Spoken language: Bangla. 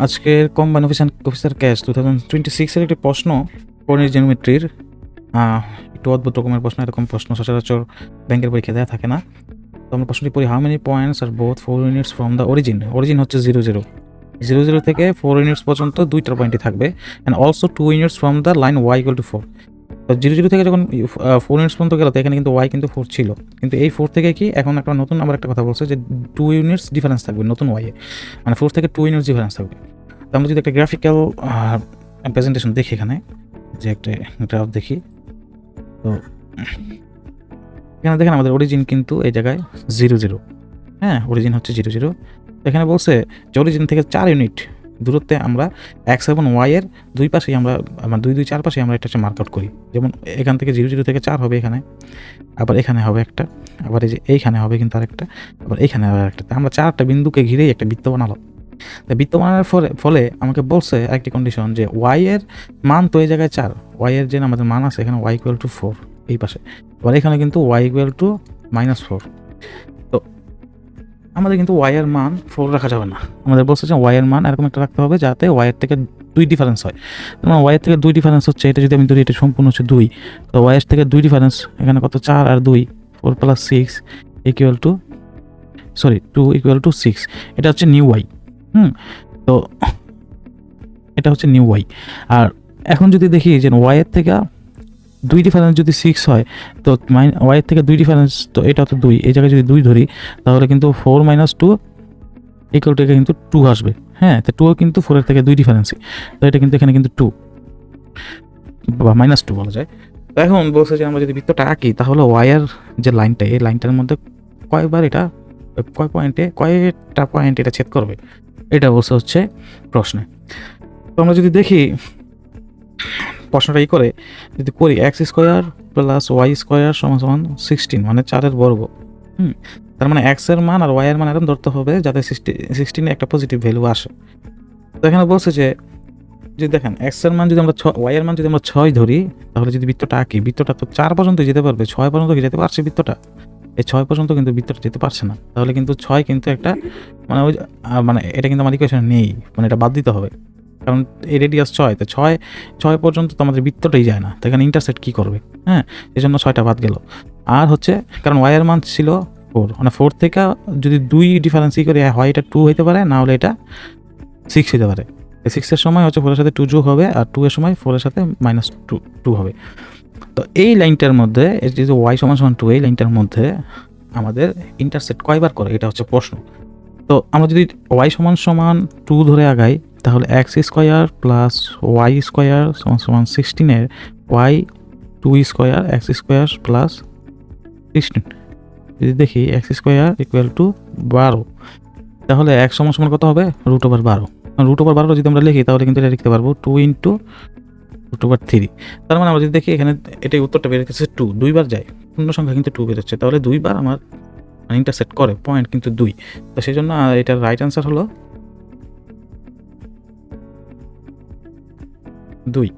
আজকের কম্বাইন অফিসার ক্যাশ 2026 এর একটি প্রশ্ন কোঅর্ডিনেট জিওমেট্রির একটু অদ্ভুত রকমের প্রশ্ন। এরকম প্রশ্ন সচরাচর ব্যাংকের পরীক্ষা দেওয়া থাকে না। তো আমরা প্রশ্নটি পড়ি, how many points are both 4 units from the origin হচ্ছে 0 থেকে 4 ইউনিটস পর্যন্ত দুইটার পয়েন্টই থাকবে, and also 2 units from the line y equal to 4। তো 0 থেকে যখন 4 ইউনিটস পর্যন্ত গেল, তো এখানে কিন্তু ওয়াই কিন্তু 4 ছিল, কিন্তু এই 4 থেকে কি এখন একটা নতুন আবার একটা কথা বলছে যে 2 ইউনিটস ডিফারেন্স থাকবে নতুন ওয়াইয়ে, মানে 4 থেকে 2 ইউনিটস ডিফারেন্স থাকবে। তো আমরা যদি একটা গ্রাফিক্যাল প্রেজেন্টেশন দেখি, এখানে যে একটা গ্রাফ দেখি, তো এখানে দেখেন আমাদের অরিজিন কিন্তু এই জায়গায় 0, হ্যাঁ অরিজিন হচ্ছে 0। এখানে বলছে যে অরিজিন থেকে 4 ইউনিট দূরত্বে আমরা এক্স এবং ওয়াই এর দুই পাশেই আমরা 2 4 পাশে আমরা এটা হচ্ছে মার্ক আউট করি। যেমন এখান থেকে 0 থেকে 4 হবে এখানে, আবার এখানে হবে একটা, আবার এই যে এইখানে হবে কিন্তু আরেকটা, আবার এইখানে হবে একটা। আমরা 4টা বিন্দুকে ঘিরেই একটা বৃত্ত বানালাম। বৃত্ত বানানোর ফলে আমাকে বলছে একটি কন্ডিশন যে ওয়াই এর মান তো এই জায়গায় 4, ওয়াই এর যে আমাদের মান আছে এখানে ওয়াই ইকুয়াল টু 4 এই পাশে, আবার এখানে কিন্তু ওয়াই ইকুয়াল টু -4। তো আমাদের কিন্তু ওয়াই এর মান 4 রাখা যাবে না, আমাদের বলছে যে ওয়াই এর মান এরকম একটা রাখতে হবে যাতে ওয়াই এর থেকে 2 ডিফারেন্স হয়। তোমার ওয়াই এর থেকে 2 ডিফারেন্স হচ্ছে, এটা যদি আমি ধরি এটা সম্পূর্ণ হচ্ছে 2, তো ওয়াই এর থেকে 2 ডিফারেন্স এখানে কত, 4 আর 2, 4 + 6 ইকুয়াল টু 2 ইকুয়াল টু 6। এটা হচ্ছে নিউ ওয়াই। তো এটা হচ্ছে নিউ ওয়াই। আর এখন যদি দেখি যে ওয়াই এর থেকে 2 ডিফারেন্স যদি 6 হয়, তো ওয়াই এর থেকে 2 ডিফারেন্স, তো এটা তো 2, এই জায়গায় যদি 2 ধরি তাহলে কিন্তু 4 - 2 ইকুয়াল টু কিন্তু 2 আসবে। হ্যাঁ, তো 2 কিন্তু 4 এর থেকে 2 ডিফারেন্সই, তো এটা কিন্তু এখানে কিন্তু 2 বা -2 বলা যায়। তো এখন বলছে যে আমরা যদি বৃত্তটা আঁকি তাহলে ওয়াই এর যে লাইনটা, এই লাইনটার মধ্যে কয়বার এটা কয়টা পয়েন্ট এটা ছেদ করবে, এটা বলছে হচ্ছে প্রশ্নে। তো আমরা যদি দেখি প্রশ্নটা করে যদি করি, x² + y² = 16, মানে 4 বর্গ। তার মানে x এর মান আর y এর মান এরকম ধরতে হবে যাতে 16 একটা পজিটিভ ভ্যালু আসে। তো এখানে বলছে যে যদি দেখেন x এর মান যদি আমরা y এর মান যদি আমরা 6 ধরি, তাহলে যদি বৃত্তটা আঁকি, বৃত্তটা তো 4 পর্যন্ত যেতে পারবে, 6 পর্যন্ত কি যেতে পারছে বৃত্তটা? এই 6 পর্যন্ত কিন্তু বৃত্তটা যেতে পারছে না। তাহলে কিন্তু 6 কিন্তু একটা মানে ওই মানে এটা কিন্তু আমার ইকুয়েশনে নেই, মানে এটা বাদ দিতে হবে, কারণ এই রেডিয়াস 6, তো 6 পর্যন্ত তো আমাদের বৃত্তটাই যায় না, তো এখানে ইন্টারসেক্ট কী করবে? হ্যাঁ, এই জন্য 6টা বাদ গেল। আর হচ্ছে কারণ ওয়াই এর মান ছিল 4, মানে 4 থেকে যদি 2 ডিফারেন্স করে হয়, এটা 2 হইতে পারে, না হলে এটা 6 হইতে পারে। 6 এর সময় হচ্ছে 4 এর সাথে 2 যোগ হবে, আর 2 এর সময় 4 এর সাথে -2 হবে। তো এই লাইনটার মধ্যে যে ওয়াই = 2, এই লাইনটার মধ্যে আমাদের ইন্টারসেক্ট কয়বার করে, এটা হচ্ছে প্রশ্ন। তো আমরা যদি ওয়াই = 2 ধরে আগাই, তাহলে x² + y² = 16 এর y2² x² + 16 যদি দেখি x² = 12, তাহলে x = কত হবে? √12। √12 যদি আমরা লিখি তাহলে কিন্তু এটা লিখতে পারবো 2 × √3। তার মানে আমরা যদি দেখি এখানে এটাই উত্তরটা বের হচ্ছে 2, 2 বার যায়, পূর্ণ সংখ্যা কিন্তু 2 বেরোচ্ছে, তাহলে 2 বার আমার ইন্টারসেক্ট করে পয়েন্ট কিন্তু 2। তো সেই জন্য এটার রাইট অ্যান্সার হলো 2।